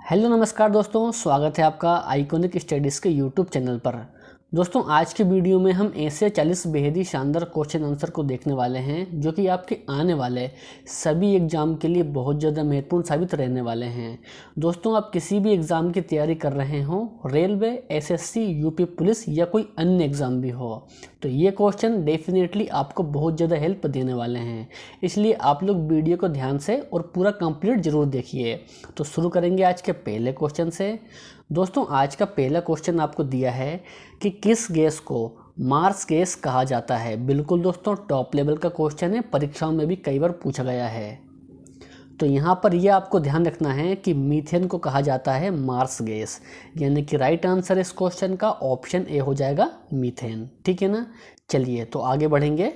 Hello नमस्कार दोस्तों, स्वागत है आपका आइकॉनिक स्टडीज़ के यूट्यूब चैनल पर। दोस्तों आज की वीडियो में हम ऐसे 40 बेहद ही शानदार क्वेश्चन आंसर को देखने वाले हैं जो कि आपके आने वाले सभी एग्ज़ाम के लिए बहुत ज़्यादा महत्वपूर्ण साबित रहने वाले हैं। दोस्तों आप किसी भी एग्ज़ाम की तैयारी कर रहे हो, रेलवे, एसएससी, यूपी पुलिस या कोई अन्य एग्ज़ाम भी हो, तो ये क्वेश्चन डेफिनेटली आपको बहुत ज़्यादा हेल्प देने वाले हैं। इसलिए आप लोग वीडियो को ध्यान से और पूरा कंप्लीट ज़रूर देखिए। तो शुरू करेंगे आज के पहले क्वेश्चन से। दोस्तों आज का पहला क्वेश्चन आपको दिया है कि किस गैस को मार्स गैस कहा जाता है। बिल्कुल दोस्तों टॉप लेवल का क्वेश्चन है, परीक्षाओं में भी कई बार पूछा गया है। तो यहाँ पर यह आपको ध्यान रखना है कि मीथेन को कहा जाता है मार्स गैस, यानी कि राइट आंसर इस क्वेश्चन का ऑप्शन ए हो जाएगा मीथेन। ठीक है ना। चलिए तो आगे बढ़ेंगे।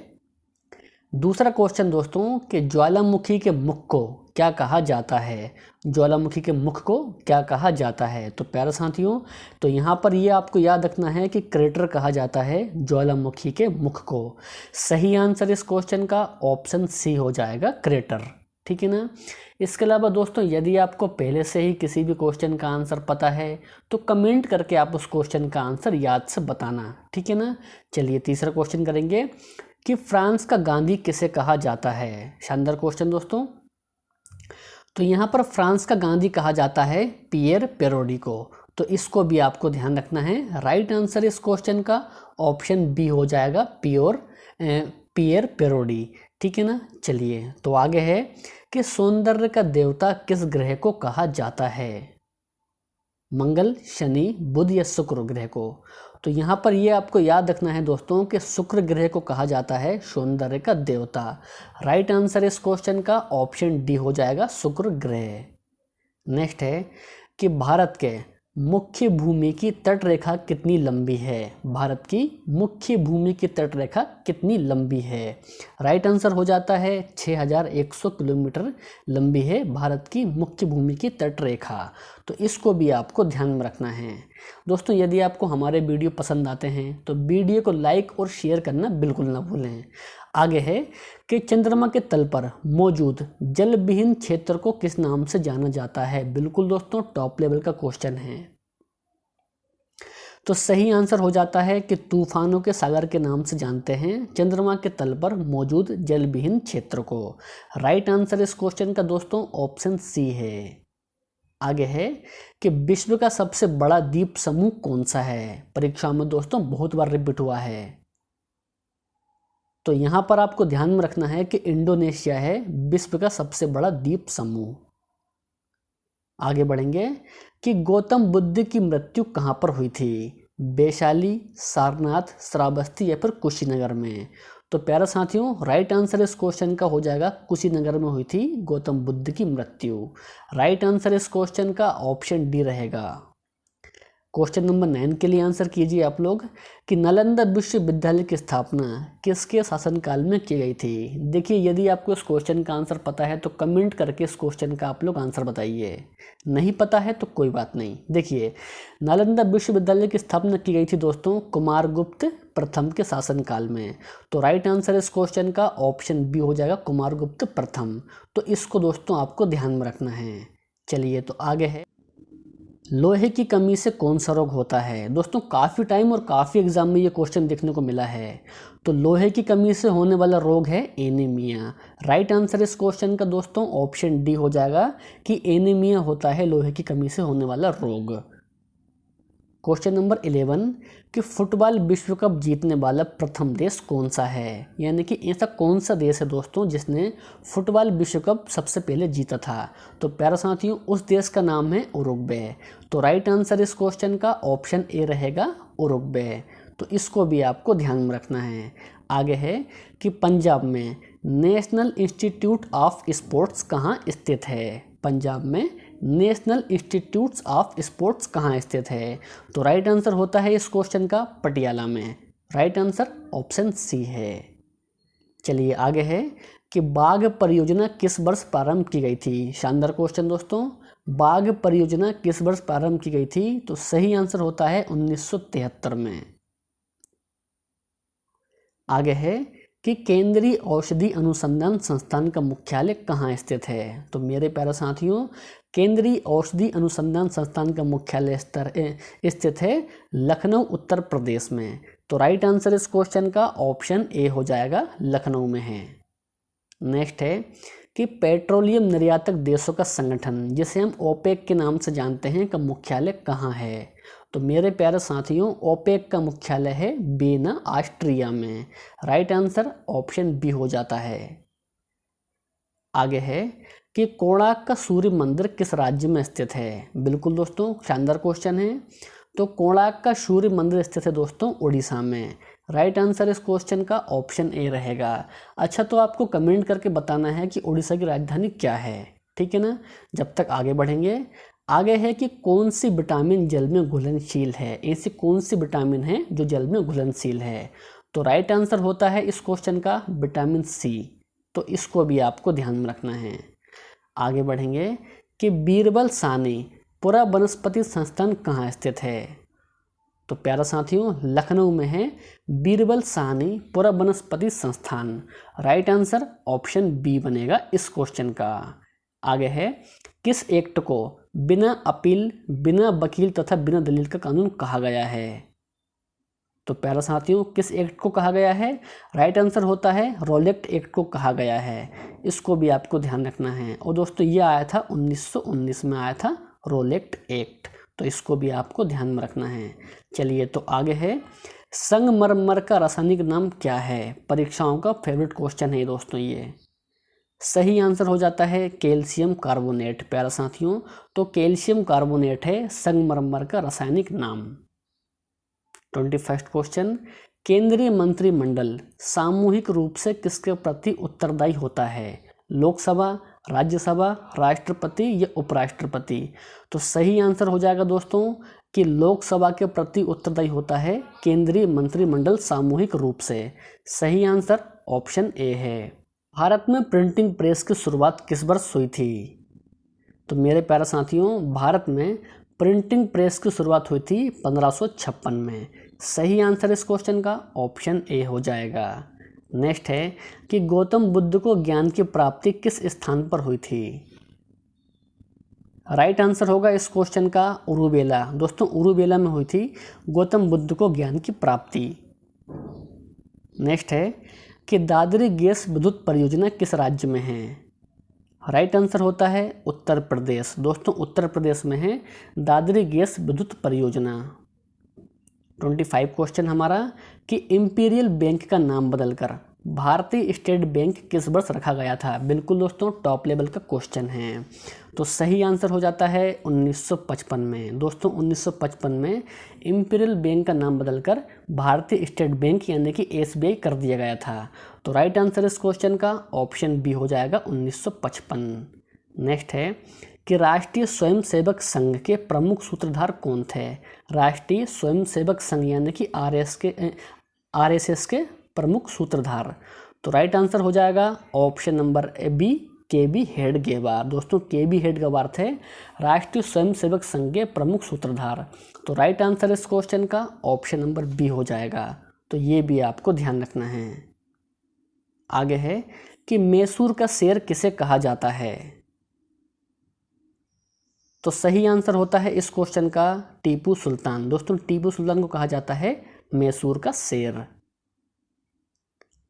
दूसरा क्वेश्चन दोस्तों कि ज्वालामुखी के मुख को क्या कहा जाता है। ज्वालामुखी के मुख को क्या कहा जाता है। तो प्यारे साथियों, तो यहाँ पर ये आपको याद रखना है कि क्रेटर कहा जाता है ज्वालामुखी के मुख को। सही आंसर इस क्वेश्चन का ऑप्शन सी हो जाएगा, क्रेटर। ठीक है ना। इसके अलावा दोस्तों यदि आपको पहले से ही किसी भी क्वेश्चन का आंसर पता है तो कमेंट करके आप उस क्वेश्चन का आंसर याद से बताना। ठीक है ना। चलिए तीसरा क्वेश्चन करेंगे कि फ्रांस का गांधी किसे कहा जाता है। शानदार क्वेश्चन दोस्तों। तो यहाँ पर फ्रांस का गांधी कहा जाता है पियर पेरोडी को। तो इसको भी आपको ध्यान रखना है। राइट आंसर इस क्वेश्चन का ऑप्शन बी हो जाएगा, पियर पेरोडी। ठीक है ना। चलिए तो आगे है कि सौंदर्य का देवता किस ग्रह को कहा जाता है। मंगल, शनि, बुध या शुक्र ग्रह को। तो यहाँ पर ये आपको याद रखना है दोस्तों कि शुक्र ग्रह को कहा जाता है सौंदर्य का देवता। राइट आंसर इस क्वेश्चन का ऑप्शन डी हो जाएगा, शुक्र ग्रह। नेक्स्ट है कि भारत के मुख्य भूमि की तट रेखा कितनी लंबी है। भारत की मुख्य भूमि की तट रेखा कितनी लंबी है। राइट आंसर हो जाता है 6100 किलोमीटर लंबी है भारत की मुख्य भूमि की तट रेखा। तो इसको भी आपको ध्यान में रखना है। दोस्तों यदि आपको हमारे वीडियो पसंद आते हैं तो वीडियो को लाइक और शेयर करना बिल्कुल ना भूलें। आगे है कि चंद्रमा के तल पर मौजूद जल विहीन क्षेत्र को किस नाम से जाना जाता है। बिल्कुल दोस्तों टॉप लेवल का क्वेश्चन है। तो सही आंसर हो जाता है कि तूफानों के सागर के नाम से जानते हैं चंद्रमा के तल पर मौजूद जल विहीन क्षेत्र को। राइट आंसर इस क्वेश्चन का दोस्तों ऑप्शन सी है। आगे है कि विश्व का सबसे बड़ा द्वीप समूह कौन सा है। परीक्षा में दोस्तों बहुत बार रिपीट हुआ है। तो यहाँ पर आपको ध्यान में रखना है कि इंडोनेशिया है विश्व का सबसे बड़ा द्वीप समूह। आगे बढ़ेंगे कि गौतम बुद्ध की मृत्यु कहाँ पर हुई थी। वैशाली, सारनाथ, श्रावस्ती या फिर कुशीनगर में। तो प्यारे साथियों राइट आंसर इस क्वेश्चन का हो जाएगा, कुशीनगर में हुई थी गौतम बुद्ध की मृत्यु। राइट आंसर इस क्वेश्चन का ऑप्शन डी रहेगा। क्वेश्चन नंबर 9 के लिए आंसर कीजिए आप लोग कि नालंदा विश्वविद्यालय की स्थापना किसके शासनकाल में की गई थी। देखिए यदि आपको इस क्वेश्चन का आंसर पता है तो कमेंट करके इस क्वेश्चन का आप लोग आंसर बताइए। नहीं पता है तो कोई बात नहीं। देखिए नालंदा विश्वविद्यालय की स्थापना की गई थी दोस्तों कुमारगुप्त प्रथम के शासनकाल में। तो राइट आंसर इस क्वेश्चन का ऑप्शन बी हो जाएगा, कुमारगुप्त प्रथम। तो इसको दोस्तों आपको ध्यान में रखना है। चलिए तो आगे है, लोहे की कमी से कौन सा रोग होता है। दोस्तों काफ़ी टाइम और काफ़ी एग्जाम में ये क्वेश्चन देखने को मिला है। तो लोहे की कमी से होने वाला रोग है एनीमिया। राइट आंसर इस क्वेश्चन का दोस्तों ऑप्शन डी हो जाएगा कि एनीमिया होता है लोहे की कमी से होने वाला रोग। क्वेश्चन नंबर 11 कि फुटबॉल विश्व कप जीतने वाला प्रथम देश कौन सा है। यानी कि ऐसा कौन सा देश है दोस्तों जिसने फुटबॉल विश्व कप सबसे पहले जीता था। तो प्यारे साथियों उस देश का नाम है उरुग्वे। तो राइट आंसर इस क्वेश्चन का ऑप्शन ए रहेगा, उरुग्वे। तो इसको भी आपको ध्यान में रखना है। आगे है कि पंजाब में नेशनल इंस्टीट्यूट ऑफ स्पोर्ट्स कहाँ स्थित है। पंजाब में नेशनल इंस्टीट्यूट्स ऑफ स्पोर्ट्स कहाँ स्थित है। तो राइट आंसर होता है इस क्वेश्चन का पटियाला में। राइट आंसर ऑप्शन सी है। चलिए आगे है कि बाघ परियोजना किस वर्ष प्रारंभ की गई थी। शानदार क्वेश्चन दोस्तों। बाघ परियोजना किस वर्ष प्रारंभ की गई थी। तो सही आंसर होता है 1973 में। आगे है कि केंद्रीय औषधि अनुसंधान संस्थान का मुख्यालय कहाँ स्थित है। तो मेरे प्यारे साथियों, केंद्रीय औषधि अनुसंधान संस्थान का मुख्यालय स्थित है लखनऊ उत्तर प्रदेश में। तो राइट आंसर इस क्वेश्चन का ऑप्शन ए हो जाएगा, लखनऊ में है। नेक्स्ट है कि पेट्रोलियम निर्यातक देशों का संगठन, जिसे हम ओपेक के नाम से जानते हैं, का मुख्यालय कहाँ है। तो मेरे प्यारे साथियों, ओपेक का मुख्यालय है वियना, ऑस्ट्रिया में। राइट आंसर ऑप्शन बी हो जाता है। आगे है कि कोणार्क का सूर्य मंदिर किस राज्य में स्थित है। बिल्कुल दोस्तों, शानदार क्वेश्चन है। तो कोणार्क का सूर्य मंदिर स्थित है दोस्तों उड़ीसा में। राइट आंसर इस क्वेश्चन का ऑप्शन ए रहेगा। अच्छा, तो आपको कमेंट करके बताना है कि उड़ीसा की राजधानी क्या है, ठीक है ना। जब तक आगे बढ़ेंगे, आगे है कि कौन सी विटामिन जल में घुलनशील है। ऐसी कौन सी विटामिन है जो जल में घुलनशील है। तो राइट आंसर होता है इस क्वेश्चन का विटामिन सी। तो इसको भी आपको ध्यान में रखना है। आगे बढ़ेंगे कि बीरबल सानी पुरा वनस्पति संस्थान कहाँ स्थित है। तो प्यारा साथियों, लखनऊ में है बीरबल साहनी पुरा वनस्पति संस्थान। राइट आंसर ऑप्शन बी बनेगा इस क्वेश्चन का। आगे है किस एक्ट को बिना अपील, बिना वकील तथा बिना दलील का कानून कहा गया है। तो प्यारा साथियों, किस एक्ट को कहा गया है। राइट आंसर होता है रोलेक्ट एक्ट को कहा गया है। इसको भी आपको ध्यान रखना है। और दोस्तों, ये आया था 1919 में आया था रोलेक्ट एक्ट। तो इसको भी आपको ध्यान में रखना है। चलिए, तो आगे है संगमरमर का रासायनिक नाम क्या है। परीक्षाओं का फेवरेट क्वेश्चन है दोस्तों ये। सही आंसर हो जाता है कैल्शियम कार्बोनेट। प्यारा साथियों, तो कैल्शियम कार्बोनेट है संगमरमर का रासायनिक नाम। 21वां क्वेश्चन, केंद्रीय मंत्रिमंडल सामूहिक रूप से किसके प्रति उत्तरदायी होता है। लोकसभा, राज्यसभा, राष्ट्रपति या उपराष्ट्रपति। तो सही आंसर हो जाएगा दोस्तों कि लोकसभा के प्रति उत्तरदायी होता है केंद्रीय मंत्रिमंडल सामूहिक रूप से। सही आंसर ऑप्शन ए है। भारत में प्रिंटिंग प्रेस की शुरुआत किस वर्ष हुई थी। तो मेरे प्यारे साथियों, भारत में प्रिंटिंग प्रेस की शुरुआत हुई थी 1556 में। सही आंसर इस क्वेश्चन का ऑप्शन ए हो जाएगा। नेक्स्ट है कि गौतम बुद्ध को ज्ञान की प्राप्ति किस स्थान पर हुई थी। राइट आंसर होगा इस क्वेश्चन का उरुवेला। दोस्तों, उरुवेला में हुई थी गौतम बुद्ध को ज्ञान की प्राप्ति। नेक्स्ट है कि दादरी गैस विद्युत परियोजना किस राज्य में है। राइट आंसर होता है उत्तर प्रदेश। दोस्तों, उत्तर प्रदेश में है दादरी गैस विद्युत परियोजना। 25 क्वेश्चन हमारा कि इंपीरियल बैंक का नाम बदलकर भारतीय स्टेट बैंक किस वर्ष रखा गया था। बिल्कुल दोस्तों, टॉप लेवल का क्वेश्चन है। तो सही आंसर हो जाता है 1955 में। दोस्तों, 1955 में इंपीरियल बैंक का नाम बदलकर भारतीय स्टेट बैंक यानी कि SBI कर दिया गया था। तो राइट आंसर इस क्वेश्चन का ऑप्शन बी हो जाएगा 1955। नेक्स्ट है कि राष्ट्रीय स्वयंसेवक संघ के प्रमुख सूत्रधार कौन थे। राष्ट्रीय स्वयंसेवक संघ यानी कि RSS के प्रमुख सूत्रधार। तो राइट आंसर हो जाएगा option number B, KB Hedgewar. दोस्तों, KB हेडगेवार थे राष्ट्रीय स्वयंसेवक संघ के प्रमुख सूत्रधार। तो राइट आंसर इस क्वेश्चन का ऑप्शन नंबर बी हो जाएगा। तो ये भी आपको ध्यान रखना है। आगे है कि मैसूर का शेर किसे कहा जाता है। तो सही आंसर होता है इस क्वेश्चन का टीपू सुल्तान। दोस्तों, टीपू सुल्तान को कहा जाता है मैसूर का शेर।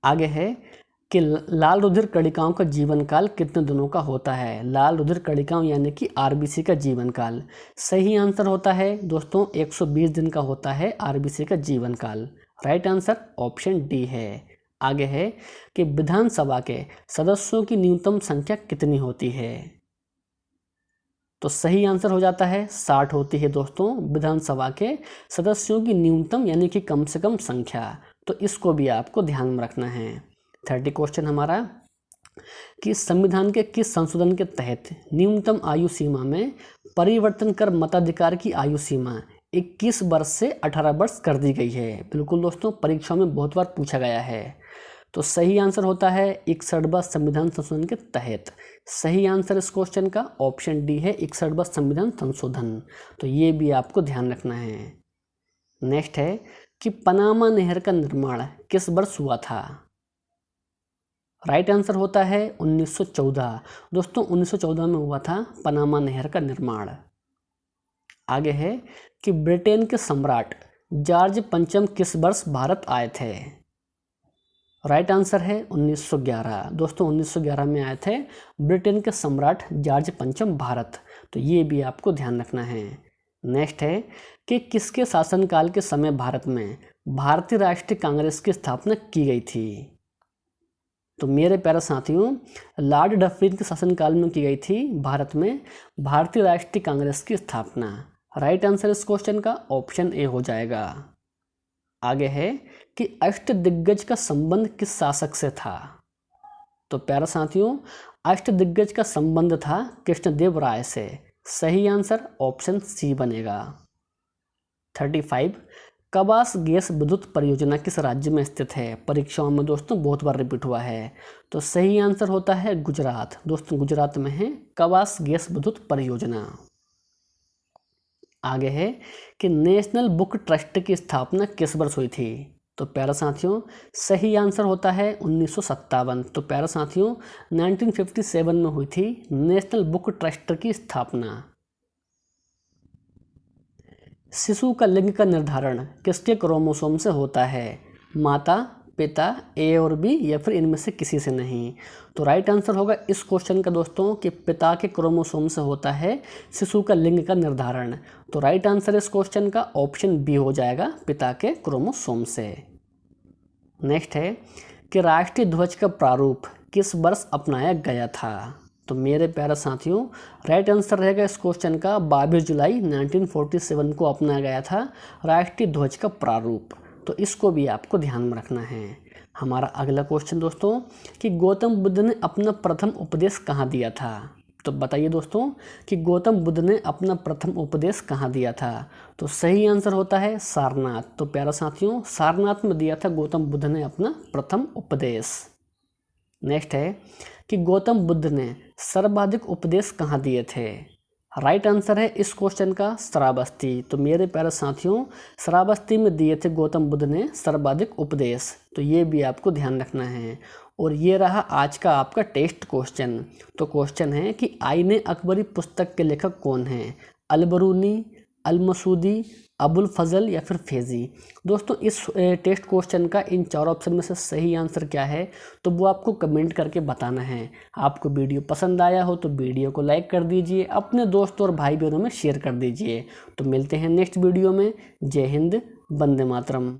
आगे है कि लाल रुधिर कणिकाओं का जीवन काल कितने दिनों का होता है। लाल रुधिर कणिकाओं यानी कि RBC का जीवन काल। सही आंसर होता है दोस्तों 120 दिन का होता है RBC का जीवन काल। राइट आंसर ऑप्शन डी है। आगे है कि विधानसभा के सदस्यों की न्यूनतम संख्या कितनी होती है। तो सही आंसर हो जाता है 60 होती है दोस्तों विधानसभा के सदस्यों की न्यूनतम यानी कि कम से कम संख्या। तो इसको भी आपको ध्यान में रखना है। 30 क्वेश्चन हमारा कि संविधान के किस संशोधन के तहत न्यूनतम आयु सीमा में परिवर्तन कर मताधिकार की आयु सीमा 21 वर्ष से 18 वर्ष कर दी गई है। बिल्कुल दोस्तों, परीक्षाओं में बहुत बार पूछा गया है। तो सही आंसर होता है 61वां संविधान संशोधन के तहत। सही आंसर इस क्वेश्चन का ऑप्शन डी है 61वां संविधान संशोधन। तो ये भी आपको ध्यान रखना है। नेक्स्ट है कि पनामा नहर का निर्माण किस वर्ष हुआ था। राइट आंसर होता है 1914। दोस्तों 1914 में हुआ था पनामा नहर का निर्माण। आगे है कि ब्रिटेन के सम्राट जॉर्ज पंचम किस वर्ष भारत आए थे। राइट आंसर है 1911। दोस्तों 1911 में आए थे ब्रिटेन के सम्राट जॉर्ज पंचम भारत, तो ये भी आपको ध्यान रखना है। नेक्स्ट है कि किसके शासनकाल के समय भारत में भारतीय राष्ट्रीय कांग्रेस की स्थापना की गई थी। तो मेरे प्यारे साथियों, लॉर्ड डफरिन के शासनकाल में की गई थी भारत में भारतीय राष्ट्रीय कांग्रेस की स्थापना। राइट आंसर इस क्वेश्चन का ऑप्शन ए हो जाएगा। आगे है कि अष्टदिग्गज का संबंध किस शासक से था। तो प्यारे साथियों, अष्टदिग्गज का संबंध था कृष्णदेव राय से। सही आंसर ऑप्शन सी बनेगा। 35 कबास गैस विद्युत परियोजना किस राज्य में स्थित है। परीक्षाओं में दोस्तों बहुत बार रिपीट हुआ है, तो सही आंसर होता है गुजरात। दोस्तों गुजरात में है कबास गैस विद्युत परियोजना। आगे है कि नेशनल बुक ट्रस्ट की स्थापना किस वर्ष हुई थी। तो प्यारे साथियों, सही आंसर होता है 1957। तो प्यारे साथियों 1957 में हुई थी नेशनल बुक ट्रस्ट की स्थापना। शिशु का लिंग का निर्धारण किसके क्रोमोसोम से होता है। माता, पिता, ए और बी, या फिर इनमें से किसी से नहीं। तो राइट आंसर होगा इस क्वेश्चन का दोस्तों कि पिता के क्रोमोसोम से होता है शिशु का लिंग का निर्धारण। तो राइट आंसर इस क्वेश्चन का ऑप्शन बी हो जाएगा, पिता के क्रोमोसोम से। नेक्स्ट है कि राष्ट्रीय ध्वज का प्रारूप किस वर्ष अपनाया गया था। तो मेरे प्यारे साथियों, राइट आंसर रहेगा इस क्वेश्चन का 22 जुलाई 1947 को अपनाया गया था राष्ट्रीय ध्वज का प्रारूप। तो इसको भी आपको ध्यान में रखना है। हमारा अगला क्वेश्चन दोस्तों कि गौतम बुद्ध ने अपना प्रथम उपदेश कहाँ दिया था। तो बताइए दोस्तों कि गौतम बुद्ध ने अपना प्रथम उपदेश कहाँ दिया था। तो सही आंसर होता है सारनाथ। तो प्यारे साथियों, सारनाथ में दिया था गौतम बुद्ध ने अपना प्रथम उपदेश। नेक्स्ट है कि गौतम बुद्ध ने सर्वाधिक उपदेश कहाँ दिए थे। राइट आंसर है इस क्वेश्चन का श्रावस्ती। तो मेरे प्यारे साथियों, श्रावस्ती में दिए थे गौतम बुद्ध ने सर्वाधिक उपदेश। तो ये भी आपको ध्यान रखना है। और ये रहा आज का आपका टेस्ट क्वेश्चन। तो क्वेश्चन है कि आईने अकबरी पुस्तक के लेखक कौन हैं। अलबरूनी, अलमसूदी, अबुल फजल या फिर फैजी। दोस्तों इस टेस्ट क्वेश्चन का इन 4 ऑप्शन में से सही आंसर क्या है, तो वो आपको कमेंट करके बताना है। आपको वीडियो पसंद आया हो तो वीडियो को लाइक कर दीजिए, अपने दोस्तों और भाई बहनों में शेयर कर दीजिए। तो मिलते हैं नेक्स्ट वीडियो में। जय हिंद, वंदे मातरम।